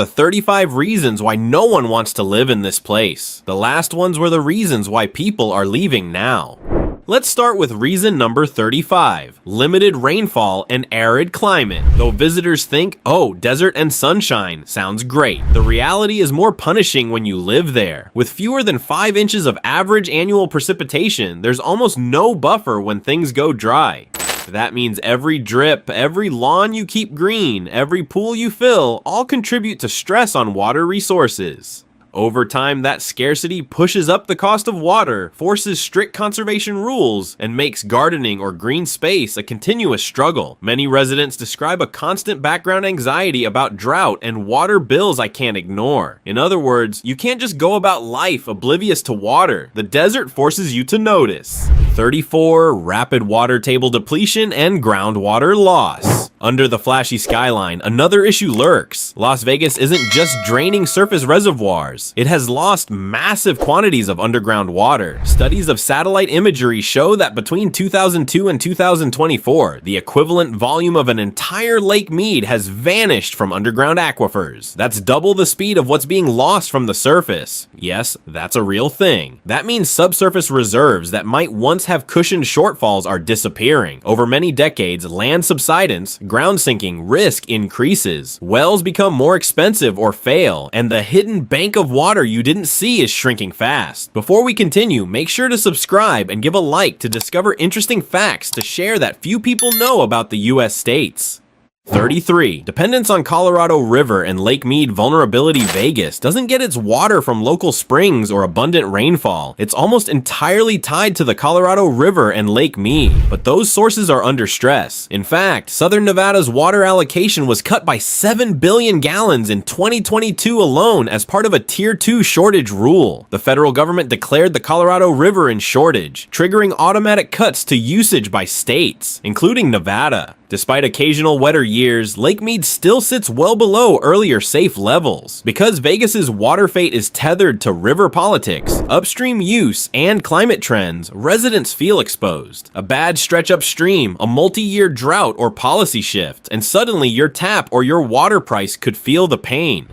The 35 reasons why no one wants to live in this place. The last ones were the reasons why people are leaving now. Let's start with reason number 35, limited rainfall and arid climate. Though visitors think, oh, desert and sunshine sounds great, the reality is more punishing when you live there. With fewer than 5 inches of average annual precipitation, there's almost no buffer when things go dry. That means every drip, every lawn you keep green, every pool you fill, all contribute to stress on water resources. Over time, that scarcity pushes up the cost of water, forces strict conservation rules, and makes gardening or green space a continuous struggle. Many residents describe a constant background anxiety about drought and water bills I can't ignore. In other words, you can't just go about life oblivious to water. The desert forces you to notice. 34. Rapid water table depletion and groundwater loss. Under the flashy skyline, another issue lurks. Las Vegas isn't just draining surface reservoirs. It has lost massive quantities of underground water. Studies of satellite imagery show that between 2002 and 2024, the equivalent volume of an entire Lake Mead has vanished from underground aquifers. That's double the speed of what's being lost from the surface. Yes, that's a real thing. That means subsurface reserves that might once have cushioned shortfalls are disappearing. Over many decades, land subsidence, ground sinking risk increases. Wells become more expensive or fail, and the hidden bank of water you didn't see is shrinking fast. Before we continue, make sure to subscribe and give a like to discover interesting facts to share that few people know about the US states. 33. Dependence on Colorado River and Lake Mead vulnerability. Vegas doesn't get its water from local springs or abundant rainfall. It's almost entirely tied to the Colorado River and Lake Mead, but those sources are under stress. In fact, Southern Nevada's water allocation was cut by 7 billion gallons in 2022 alone as part of a Tier 2 shortage rule. The federal government declared the Colorado River in shortage, triggering automatic cuts to usage by states, including Nevada. Despite occasional wetter years, Lake Mead still sits well below earlier safe levels. Because Vegas's water fate is tethered to river politics, upstream use, and climate trends, residents feel exposed. A bad stretch upstream, a multi-year drought or policy shift, and suddenly your tap or your water price could feel the pain.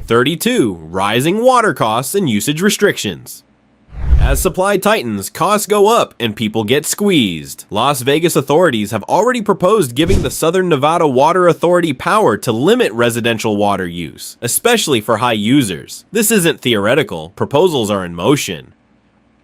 32. Rising water costs and usage restrictions. As supply tightens, costs go up and people get squeezed. Las Vegas authorities have already proposed giving the Southern Nevada Water Authority power to limit residential water use, especially for high users. This isn't theoretical, proposals are in motion.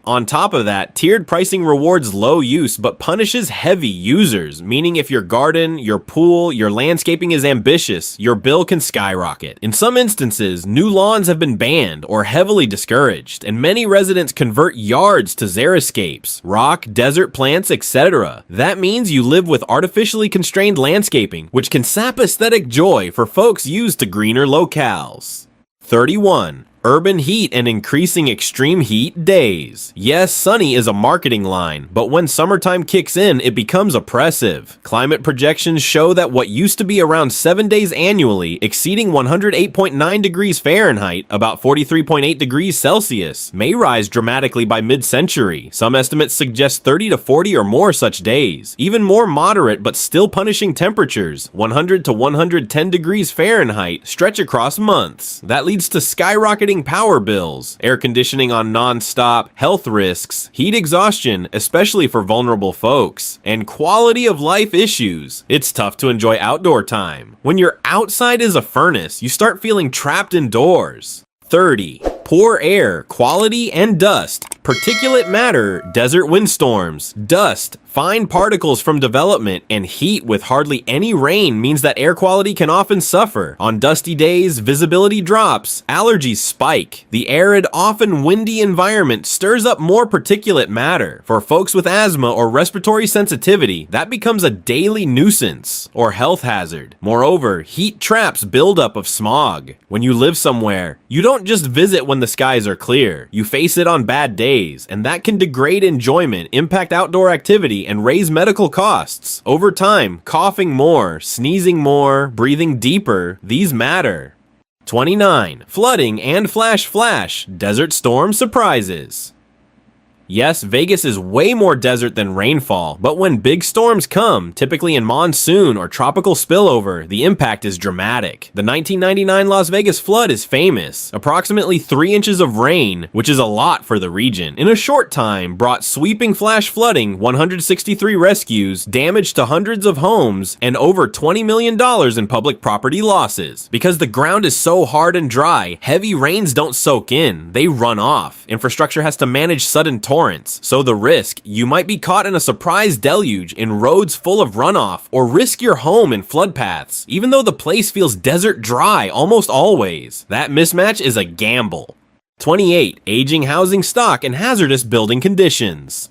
On top of that, tiered pricing rewards low use but punishes heavy users, meaning if your garden, your pool, your landscaping is ambitious, your bill can skyrocket. In some instances, new lawns have been banned or heavily discouraged, and many residents convert yards to xeriscapes, rock, desert plants, etc. That means you live with artificially constrained landscaping, which can sap aesthetic joy for folks used to greener locales. 31. Urban heat and increasing extreme heat days. Yes, sunny is a marketing line, but when summertime kicks in, it becomes oppressive. Climate projections show that what used to be around 7 days annually, exceeding 108.9 degrees Fahrenheit, about 43.8 degrees Celsius, may rise dramatically by mid-century. Some estimates suggest 30 to 40 or more such days. Even more moderate but still punishing temperatures, 100 to 110 degrees Fahrenheit, stretch across months. That leads to skyrocketing power bills, air conditioning on non-stop, health risks, heat exhaustion, especially for vulnerable folks, and quality of life issues. It's tough to enjoy outdoor time. When your outside is a furnace, you start feeling trapped indoors. 30. Poor air, quality, and dust. Particulate matter, desert windstorms, dust, fine particles from development, and heat with hardly any rain means that air quality can often suffer. On dusty days, visibility drops, allergies spike. The arid, often windy environment stirs up more particulate matter. For folks with asthma or respiratory sensitivity, that becomes a daily nuisance or health hazard. Moreover, heat traps buildup of smog. When you live somewhere, you don't just visit when the skies are clear. You face it on bad days, and that can degrade enjoyment, impact outdoor activity, and raise medical costs. Over time, coughing more, sneezing more, breathing deeper, these matter. 29. Flooding and flash desert storm surprises. Yes, Vegas is way more desert than rainfall, but when big storms come, typically in monsoon or tropical spillover, the impact is dramatic. The 1999 Las Vegas flood is famous. Approximately 3 inches of rain, which is a lot for the region, in a short time brought sweeping flash flooding, 163 rescues, damage to hundreds of homes, and over $20 million in public property losses. Because the ground is so hard and dry, heavy rains don't soak in, they run off. Infrastructure has to manage sudden torrents, so the risk, you might be caught in a surprise deluge in roads full of runoff, or risk your home in flood paths, even though the place feels desert dry almost always. That mismatch is a gamble. 28. Aging housing stock and hazardous building conditions.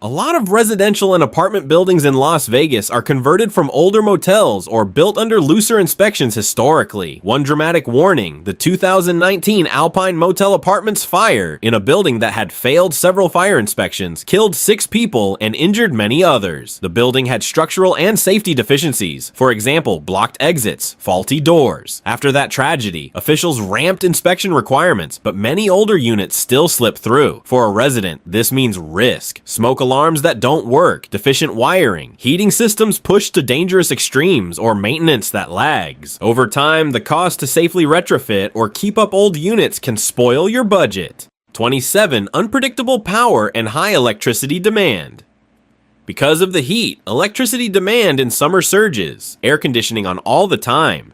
A lot of residential and apartment buildings in Las Vegas are converted from older motels or built under looser inspections historically. One dramatic warning, the 2019 Alpine Motel Apartments fire in a building that had failed several fire inspections killed 6 people and injured many others. The building had structural and safety deficiencies, for example, blocked exits, faulty doors. After that tragedy, officials ramped inspection requirements, but many older units still slip through. For a resident, this means risk. Smoke alarms that don't work, deficient wiring, heating systems pushed to dangerous extremes, or maintenance that lags. Over time, the cost to safely retrofit or keep up old units can spoil your budget. 27. Unpredictable power and high electricity demand. Because of the heat, electricity demand in summer surges, air conditioning on all the time.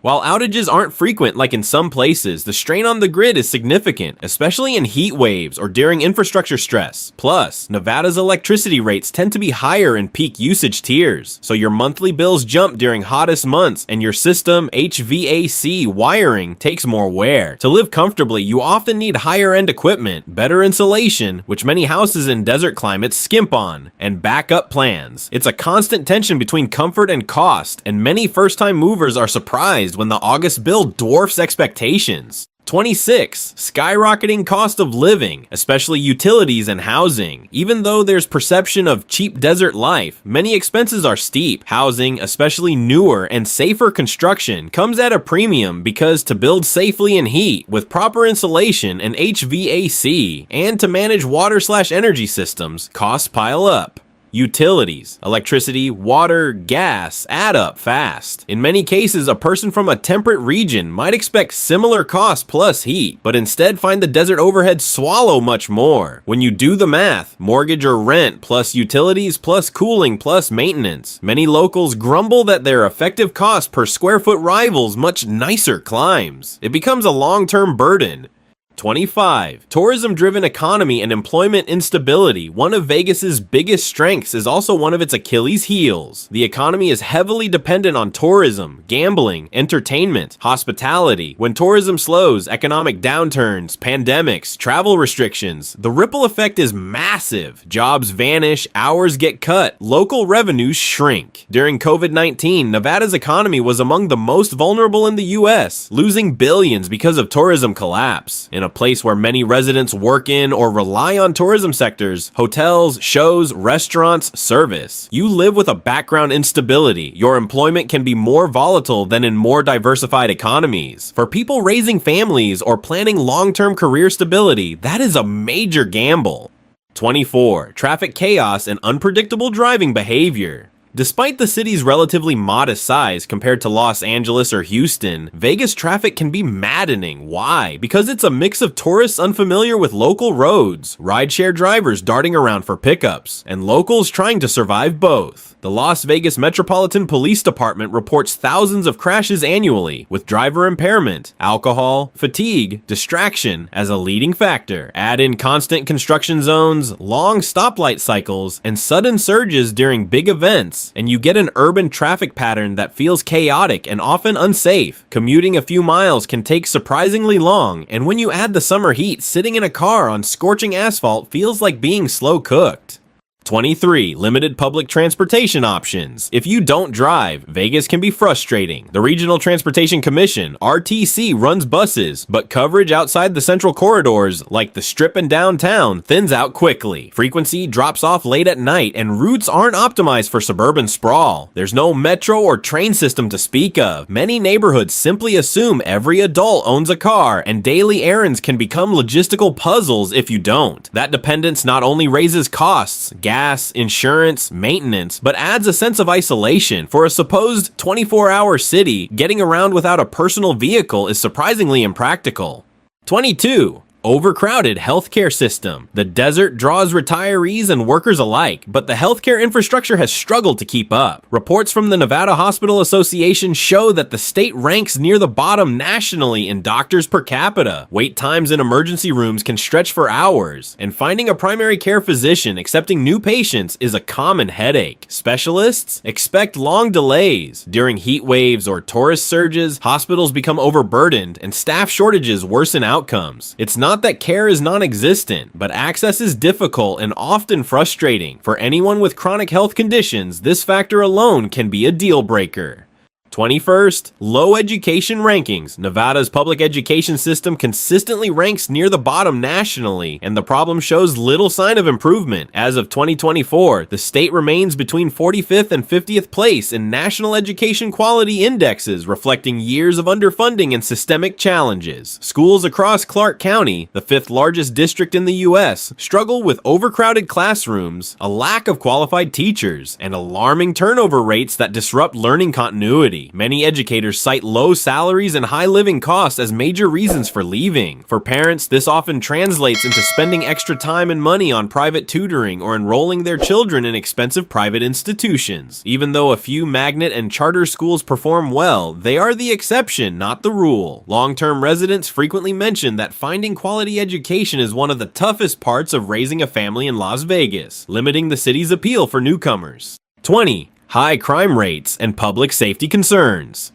While outages aren't frequent like in some places, the strain on the grid is significant, especially in heat waves or during infrastructure stress. Plus, Nevada's electricity rates tend to be higher in peak usage tiers, so your monthly bills jump during hottest months and your system HVAC wiring takes more wear. To live comfortably, you often need higher-end equipment, better insulation, which many houses in desert climates skimp on, and backup plans. It's a constant tension between comfort and cost, and many first-time movers are surprised when the August bill dwarfs expectations. 26. Skyrocketing cost of living, especially utilities and housing. Even though there's perception of cheap desert life, many expenses are steep. Housing, especially newer and safer construction, comes at a premium because to build safely in heat with proper insulation and HVAC, and to manage water/energy systems, costs pile up. Utilities, electricity, water, gas add up fast. In many cases, a person from a temperate region might expect similar costs plus heat, but instead find the desert overhead swallow much more. When you do the math, mortgage or rent plus utilities plus cooling plus maintenance, many locals grumble that their effective cost per square foot rivals much nicer climbs. It becomes a long-term burden. 25. Tourism-driven economy and employment instability. One of Vegas's biggest strengths is also one of its Achilles heels. The economy is heavily dependent on tourism, gambling, entertainment, hospitality. When tourism slows, economic downturns, pandemics, travel restrictions, the ripple effect is massive. Jobs vanish, hours get cut, local revenues shrink. During COVID-19, Nevada's economy was among the most vulnerable in the US, losing billions because of tourism collapse. In a place where many residents work in or rely on tourism sectors, hotels, shows, restaurants, service. You live with a background instability. Your employment can be more volatile than in more diversified economies. For people raising families or planning long-term career stability, that is a major gamble. 24. Traffic chaos and unpredictable driving behavior. Despite the city's relatively modest size compared to Los Angeles or Houston, Vegas traffic can be maddening. Why? Because it's a mix of tourists unfamiliar with local roads, rideshare drivers darting around for pickups, and locals trying to survive both. The Las Vegas Metropolitan Police Department reports thousands of crashes annually, with driver impairment, alcohol, fatigue, distraction as a leading factor. Add in constant construction zones, long stoplight cycles, and sudden surges during big events, and you get an urban traffic pattern that feels chaotic and often unsafe. Commuting a few miles can take surprisingly long, and when you add the summer heat, sitting in a car on scorching asphalt feels like being slow cooked. 23. Limited public transportation options. If you don't drive, Vegas can be frustrating. The Regional Transportation Commission, RTC, runs buses, but coverage outside the central corridors, like the Strip and downtown, thins out quickly. Frequency drops off late at night, and routes aren't optimized for suburban sprawl. There's no metro or train system to speak of. Many neighborhoods simply assume every adult owns a car, and daily errands can become logistical puzzles if you don't. That dependence not only raises costs, gas, insurance, maintenance, but adds a sense of isolation. For a supposed 24-hour city, getting around without a personal vehicle is surprisingly impractical. 22. Overcrowded healthcare system. The desert draws retirees and workers alike, but the healthcare infrastructure has struggled to keep up. Reports from the Nevada Hospital Association show that the state ranks near the bottom nationally in doctors per capita. Wait times in emergency rooms can stretch for hours, and finding a primary care physician accepting new patients is a common headache. Specialists expect long delays. During heat waves or tourist surges, hospitals become overburdened and staff shortages worsen outcomes. It's not that care is non-existent, but access is difficult and often frustrating. For anyone with chronic health conditions, this factor alone can be a deal breaker. 21st, low education rankings. Nevada's public education system consistently ranks near the bottom nationally, and the problem shows little sign of improvement. As of 2024, the state remains between 45th and 50th place in national education quality indexes, reflecting years of underfunding and systemic challenges. Schools across Clark County, the 5th largest district in the U.S., struggle with overcrowded classrooms, a lack of qualified teachers, and alarming turnover rates that disrupt learning continuity. Many educators cite low salaries and high living costs as major reasons for leaving. For parents, this often translates into spending extra time and money on private tutoring or enrolling their children in expensive private institutions. Even though a few magnet and charter schools perform well, they are the exception, not the rule. Long-term residents frequently mention that finding quality education is one of the toughest parts of raising a family in Las Vegas, limiting the city's appeal for newcomers. 20. High crime rates and public safety concerns.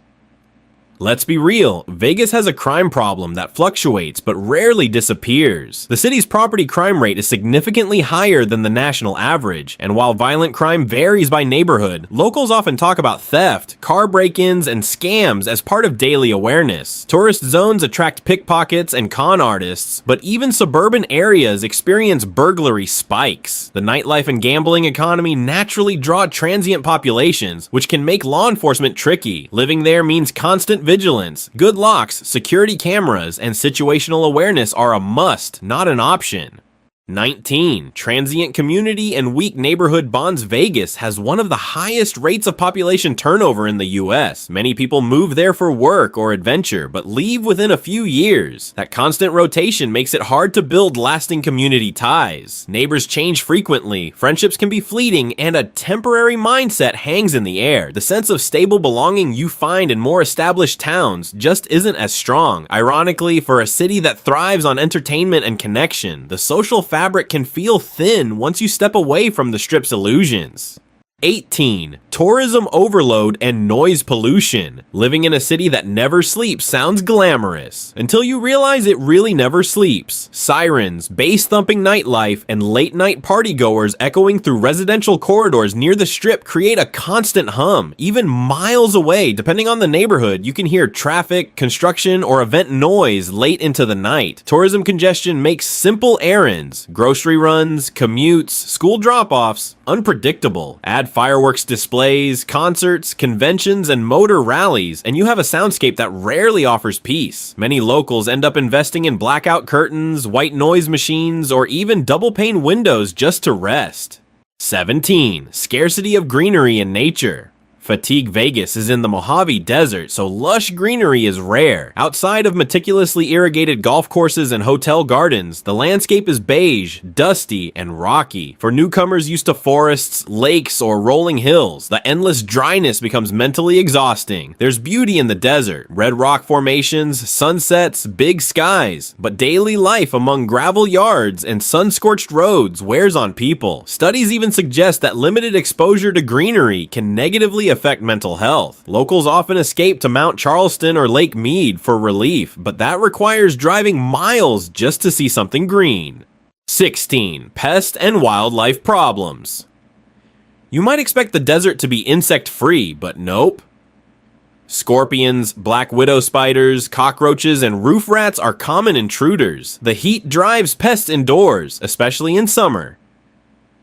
Let's be real, Vegas has a crime problem that fluctuates but rarely disappears. The city's property crime rate is significantly higher than the national average, and while violent crime varies by neighborhood, locals often talk about theft, car break-ins, and scams as part of daily awareness. Tourist zones attract pickpockets and con artists, but even suburban areas experience burglary spikes. The nightlife and gambling economy naturally draw transient populations, which can make law enforcement tricky. Living there means constant vigilance, good locks, security cameras, and situational awareness are a must, not an option. 19. Transient community and weak neighborhood bonds. Vegas has one of the highest rates of population turnover in the US. Many people move there for work or adventure, but leave within a few years. That constant rotation makes it hard to build lasting community ties. Neighbors change frequently, friendships can be fleeting, and a temporary mindset hangs in the air. The sense of stable belonging you find in more established towns just isn't as strong. Ironically, for a city that thrives on entertainment and connection, the social fabric can feel thin once you step away from the Strip's illusions. 18. Tourism overload and noise pollution. Living in a city that never sleeps sounds glamorous, until you realize it really never sleeps. Sirens, bass-thumping nightlife, and late-night partygoers echoing through residential corridors near the Strip create a constant hum. Even miles away, depending on the neighborhood, you can hear traffic, construction, or event noise late into the night. Tourism congestion makes simple errands, grocery runs, commutes, school drop-offs, unpredictable. Add fireworks displays, concerts, conventions, and motor rallies, and you have a soundscape that rarely offers peace. Many locals end up investing in blackout curtains, white noise machines, or even double-pane windows just to rest. 17. Scarcity of greenery and nature. Fatigue Vegas is in the Mojave Desert, so lush greenery is rare. Outside of meticulously irrigated golf courses and hotel gardens, the landscape is beige, dusty, and rocky. For newcomers used to forests, lakes, or rolling hills, the endless dryness becomes mentally exhausting. There's beauty in the desert, red rock formations, sunsets, big skies, but daily life among gravel yards and sun-scorched roads wears on people. Studies even suggest that limited exposure to greenery can negatively affect mental health. Locals often escape to Mount Charleston or Lake Mead for relief, but that requires driving miles just to see something green. 16. Pest and wildlife problems. You might expect the desert to be insect-free, but nope. Scorpions, black widow spiders, cockroaches, and roof rats are common intruders. The heat drives pests indoors, especially in summer.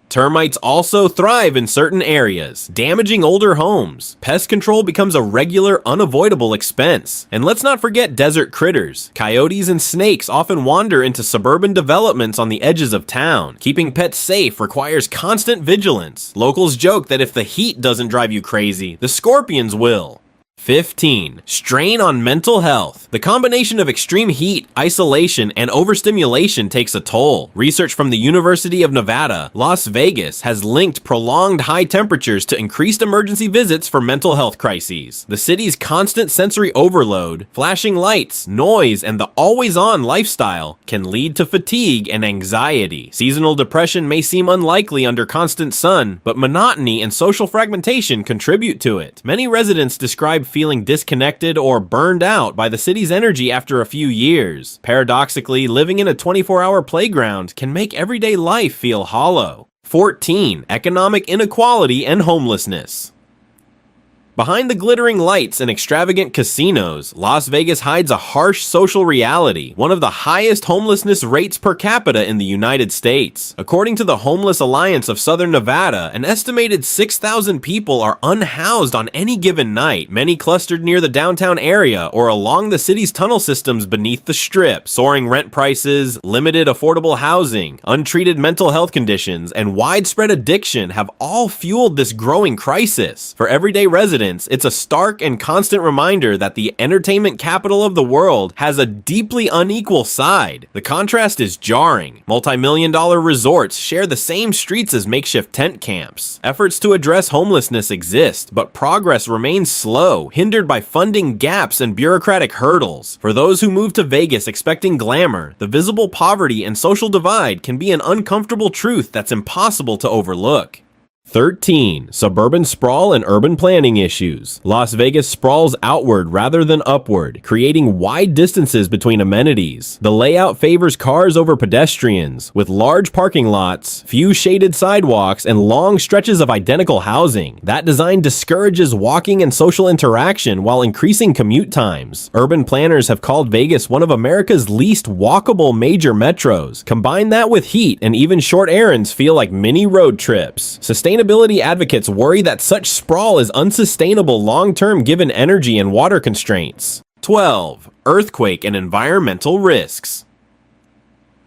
Termites also thrive in certain areas, damaging older homes. Pest control becomes a regular, unavoidable expense. And let's not forget desert critters. Coyotes and snakes often wander into suburban developments on the edges of town. Keeping pets safe requires constant vigilance. Locals joke that if the heat doesn't drive you crazy, the scorpions will. 15. Strain on mental health. The combination of extreme heat, isolation, and overstimulation takes a toll. Research from the University of Nevada, Las Vegas, has linked prolonged high temperatures to increased emergency visits for mental health crises. The city's constant sensory overload, flashing lights, noise, and the always-on lifestyle can lead to fatigue and anxiety. Seasonal depression may seem unlikely under constant sun, but monotony and social fragmentation contribute to it. Many residents describe feeling disconnected or burned out by the city's energy after a few years. Paradoxically, living in a 24-hour playground can make everyday life feel hollow. 14. Economic inequality and homelessness. Behind the glittering lights and extravagant casinos, Las Vegas hides a harsh social reality, one of the highest homelessness rates per capita in the United States. According to the Homeless Alliance of Southern Nevada, an estimated 6,000 people are unhoused on any given night, many clustered near the downtown area or along the city's tunnel systems beneath the strip. Soaring rent prices, limited affordable housing, untreated mental health conditions, and widespread addiction have all fueled this growing crisis. For everyday residents, it's a stark and constant reminder that the entertainment capital of the world has a deeply unequal side. The contrast is jarring. Multi-million-dollar resorts share the same streets as makeshift tent camps. Efforts to address homelessness exist, but progress remains slow, hindered by funding gaps and bureaucratic hurdles. For those who move to Vegas expecting glamour, the visible poverty and social divide can be an uncomfortable truth that's impossible to overlook. 13. Suburban sprawl and urban planning issues. Las Vegas sprawls outward rather than upward, creating wide distances between amenities. The layout favors cars over pedestrians, with large parking lots, few shaded sidewalks, and long stretches of identical housing. That design discourages walking and social interaction while increasing commute times. Urban planners have called Vegas one of America's least walkable major metros. Combine that with heat, and even short errands feel like mini road trips. Sustainability advocates worry that such sprawl is unsustainable long-term given energy and water constraints. 12. Earthquake and environmental risks.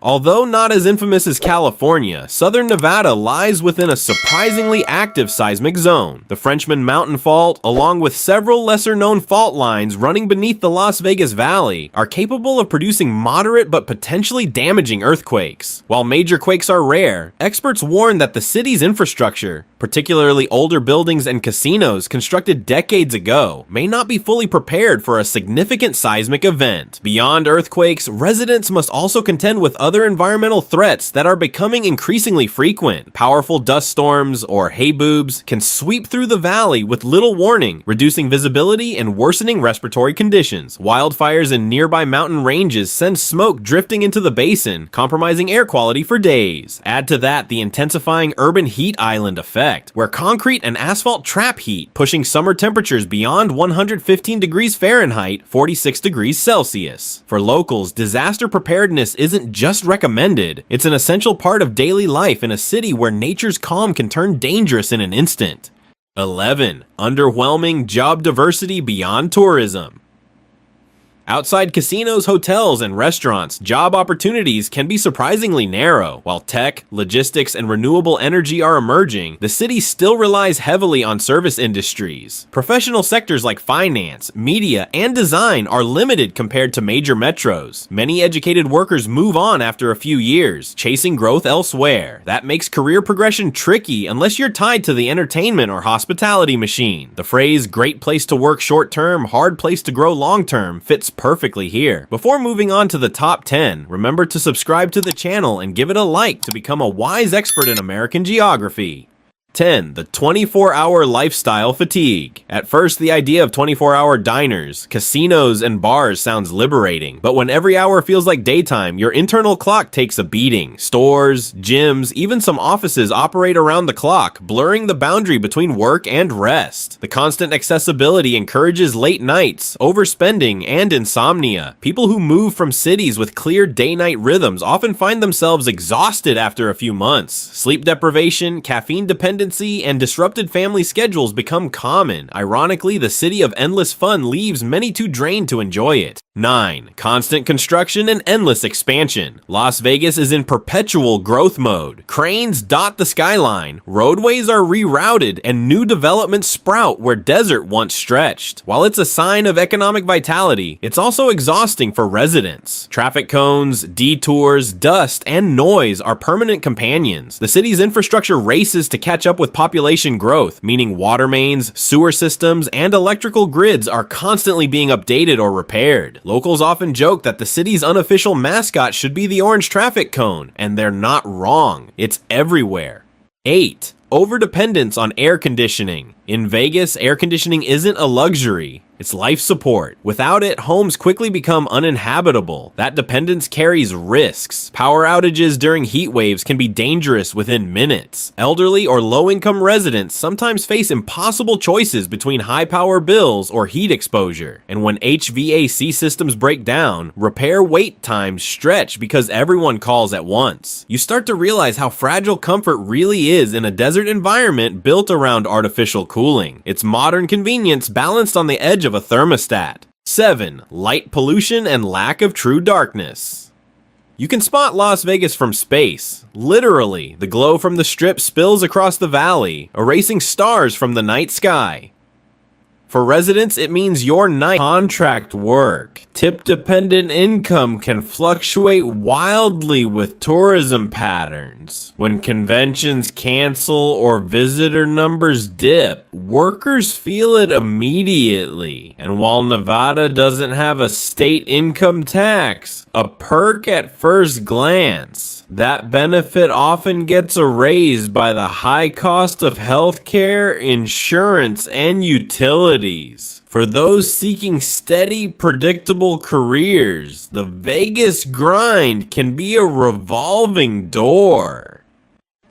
Although not as infamous as California, southern Nevada lies within a surprisingly active seismic zone. The Frenchman Mountain Fault, along with several lesser-known fault lines running beneath the Las Vegas Valley, are capable of producing moderate but potentially damaging earthquakes. While major quakes are rare, experts warn that the city's infrastructure, particularly older buildings and casinos constructed decades ago, may not be fully prepared for a significant seismic event. Beyond earthquakes, residents must also contend with other environmental threats that are becoming increasingly frequent. Powerful dust storms, or hay-boobs, can sweep through the valley with little warning, reducing visibility and worsening respiratory conditions. Wildfires in nearby mountain ranges send smoke drifting into the basin, compromising air quality for days. Add to that the intensifying urban heat island effect, where concrete and asphalt trap heat, pushing summer temperatures beyond 115 degrees Fahrenheit, 46 degrees Celsius. For locals, disaster preparedness isn't just recommended, it's an essential part of daily life in a city where nature's calm can turn dangerous in an instant. 11. Underwhelming job diversity beyond tourism. Outside casinos, hotels, and restaurants, job opportunities can be surprisingly narrow. While tech, logistics, and renewable energy are emerging, the city still relies heavily on service industries. Professional sectors like finance, media, and design are limited compared to major metros. Many educated workers move on after a few years, chasing growth elsewhere. That makes career progression tricky unless you're tied to the entertainment or hospitality machine. The phrase, "great place to work short-term, hard place to grow long-term," fits perfectly here. Before moving on to the top 10, remember to subscribe to the channel and give it a like to become a wise expert in American geography. 10. The 24-hour lifestyle fatigue. At first, the idea of 24-hour diners, casinos, and bars sounds liberating, but when every hour feels like daytime, your internal clock takes a beating. Stores, gyms, even some offices operate around the clock, blurring the boundary between work and rest. The constant accessibility encourages late nights, overspending, and insomnia. People who move from cities with clear day-night rhythms often find themselves exhausted after a few months. Sleep deprivation, caffeine dependence, and disrupted family schedules become common. Ironically, the city of endless fun leaves many too drained to enjoy it. 9. Constant construction and endless expansion. Las Vegas is in perpetual growth mode. Cranes dot the skyline, roadways are rerouted, and new developments sprout where desert once stretched. While it's a sign of economic vitality, it's also exhausting for residents. Traffic cones, detours, dust, and noise are permanent companions. The city's infrastructure races to catch up with population growth, meaning water mains, sewer systems, and electrical grids are constantly being updated or repaired. Locals often joke that the city's unofficial mascot should be the orange traffic cone, and they're not wrong. It's everywhere. 8. Overdependence on air conditioning. In Vegas, air conditioning isn't a luxury. It's life support. Without it, homes quickly become uninhabitable. That dependence carries risks. Power outages during heat waves can be dangerous within minutes. Elderly or low-income residents sometimes face impossible choices between high power bills or heat exposure. And when HVAC systems break down, repair wait times stretch because everyone calls at once. You start to realize how fragile comfort really is in a desert environment built around artificial cooling. It's modern convenience balanced on the edge of a thermostat. 7. Light pollution and lack of true darkness. You can spot Las Vegas from space. Literally, the glow from the strip spills across the valley, erasing stars from the night sky. For residents, it means your night contract work. Tip-dependent income can fluctuate wildly with tourism patterns. When conventions cancel or visitor numbers dip, workers feel it immediately. And while Nevada doesn't have a state income tax, a perk at first glance, that benefit often gets erased by the high cost of healthcare, insurance, and utilities. For those seeking steady, predictable careers, the Vegas grind can be a revolving door.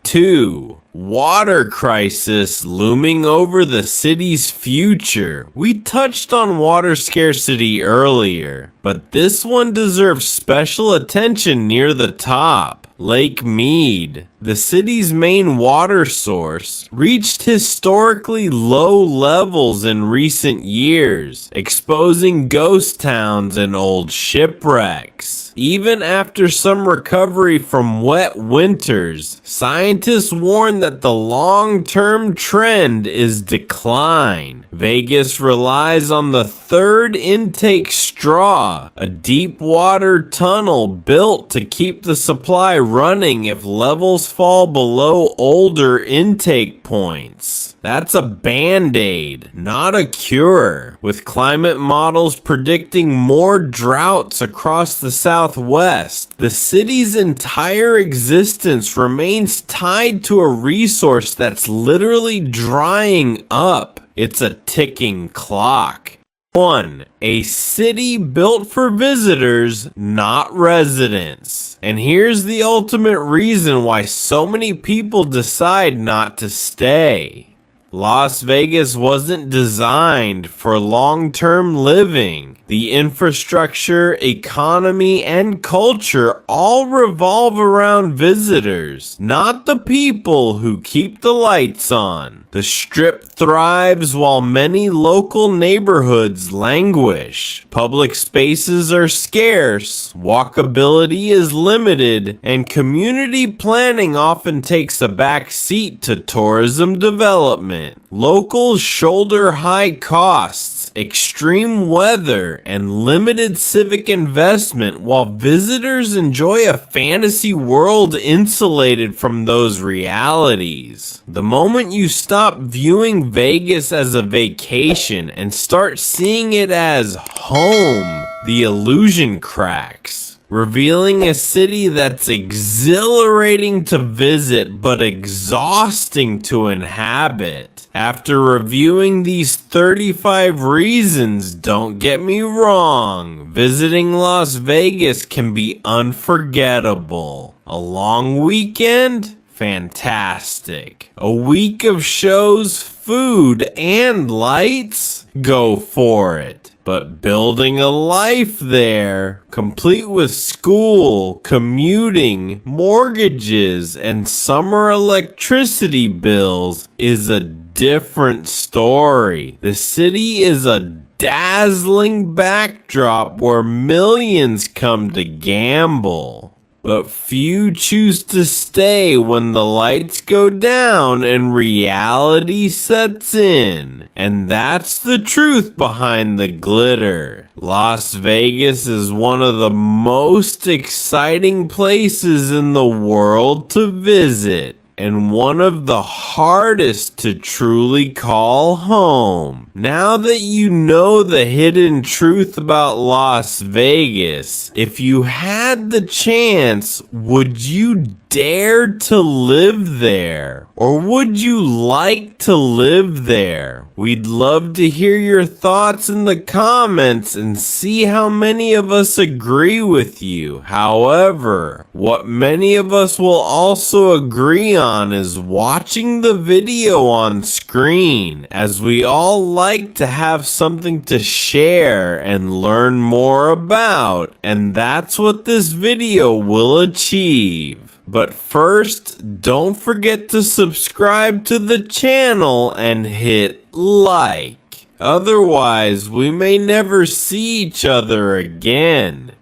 2. Water crisis looming over the city's future. We touched on water scarcity earlier, but this one deserves special attention near the top. Lake Mead, the city's main water source, reached historically low levels in recent years, exposing ghost towns and old shipwrecks. Even after some recovery from wet winters, scientists warn that the long-term trend is decline. Vegas relies on the third intake straw, a deep water tunnel built to keep the supply running if levels fall below older intake points. That's a band-aid, not a cure. With climate models predicting more droughts across the Southwest, the city's entire existence remains tied to a resource that's literally drying up. It's a ticking clock. 1. A city built for visitors, not residents. And here's the ultimate reason why so many people decide not to stay. Las Vegas wasn't designed for long-term living. The infrastructure, economy, and culture all revolve around visitors, not the people who keep the lights on. The Strip thrives while many local neighborhoods languish. Public spaces are scarce, walkability is limited, and community planning often takes a back seat to tourism development. Locals shoulder high costs, extreme weather, and limited civic investment, while visitors enjoy a fantasy world insulated from those realities. The moment you stop viewing Vegas as a vacation and start seeing it as home, The illusion cracks, revealing a city that's exhilarating to visit but exhausting to inhabit. After reviewing these 35 reasons, don't get me wrong, visiting Las Vegas can be unforgettable. A long weekend? Fantastic. A week of shows, food, and lights? Go for it. But building a life there, complete with school, commuting, mortgages, and summer electricity bills, is a different story. The city is a dazzling backdrop where millions come to gamble. But few choose to stay when the lights go down and reality sets in. And that's the truth behind the glitter. Las Vegas is one of the most exciting places in the world to visit, and one of the hardest to truly call home. Now that you know the hidden truth about Las Vegas, if you had the chance, would you dare to live there? Or would you like to live there? We'd love to hear your thoughts in the comments and see how many of us agree with you. However, what many of us will also agree on is watching the video on screen, as we all like to have something to share and learn more about, and that's what this video will achieve. But first, don't forget to subscribe to the channel and hit like. Otherwise, we may never see each other again.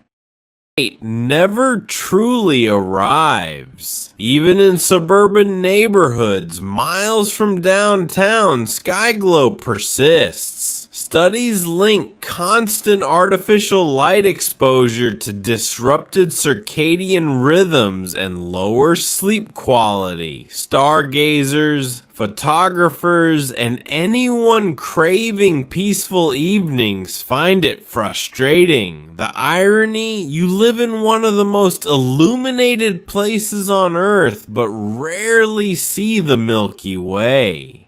Night never truly arrives. Even in suburban neighborhoods, miles from downtown, skyglow persists. Studies link constant artificial light exposure to disrupted circadian rhythms and lower sleep quality. Stargazers, photographers, and anyone craving peaceful evenings find it frustrating. The irony, you live in one of the most illuminated places on Earth, but rarely see the Milky Way.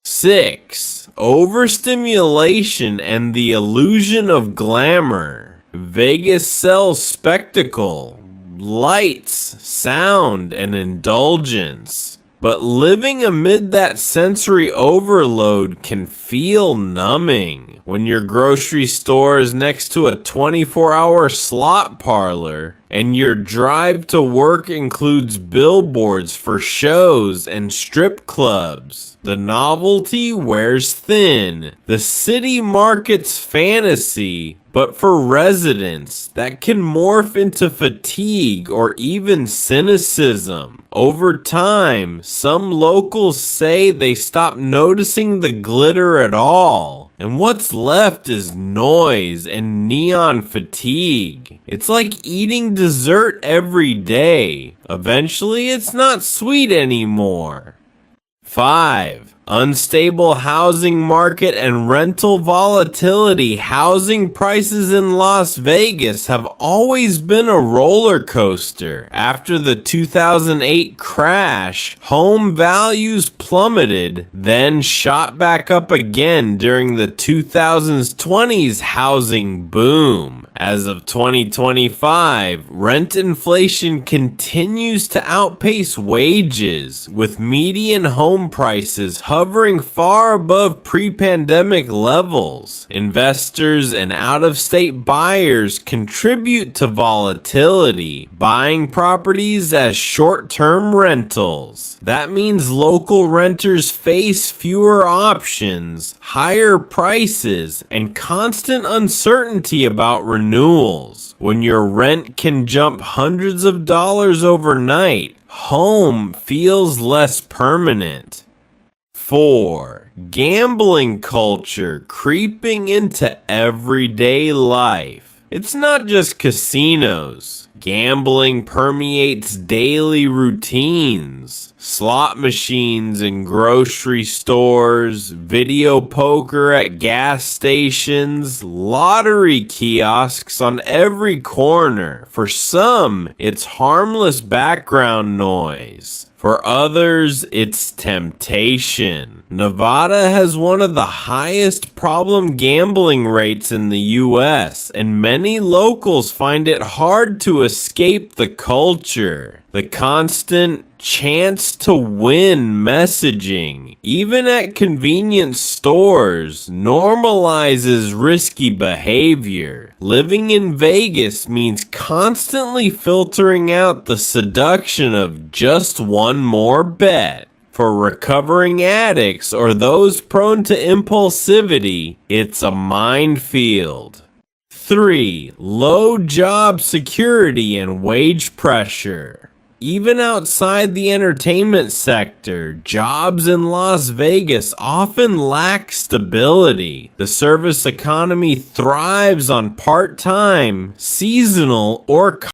6. Overstimulation and the illusion of glamour. Vegas sells spectacle, lights, sound, and indulgence. But living amid that sensory overload can feel numbing. When your grocery store is next to a 24-hour slot parlor, and your drive to work includes billboards for shows and strip clubs, the novelty wears thin. The city markets fantasy, but for residents, that can morph into fatigue or even cynicism. Over time, some locals say they stop noticing the glitter at all, and what's left is noise and neon fatigue. It's like eating dessert every day. Eventually, it's not sweet anymore. 5. Unstable housing market and rental volatility. Housing prices in Las Vegas have always been a roller coaster. After the 2008 crash, home values plummeted, then shot back up again during the 2020s housing boom. As of 2025, rent inflation continues to outpace wages, with median home prices hovering far above pre-pandemic levels. Investors and out-of-state buyers contribute to volatility, buying properties as short-term rentals. That means local renters face fewer options, higher prices, and constant uncertainty about renewals. When your rent can jump hundreds of dollars overnight, home feels less permanent. 4. Gambling culture creeping into everyday life. It's not just casinos. Gambling permeates daily routines. Slot machines in grocery stores, video poker at gas stations, lottery kiosks on every corner. For some, it's harmless background noise. For others, it's temptation. Nevada has one of the highest problem gambling rates in the US, and many locals find it hard to escape the culture. The constant chance to win messaging, even at convenience stores, normalizes risky behavior. Living in Vegas means constantly filtering out the seduction of just one more bet. For recovering addicts or those prone to impulsivity, it's a minefield. 3. Low job security and wage pressure. Even outside the entertainment sector, jobs in Las Vegas often lack stability. The service economy thrives on part-time, seasonal, or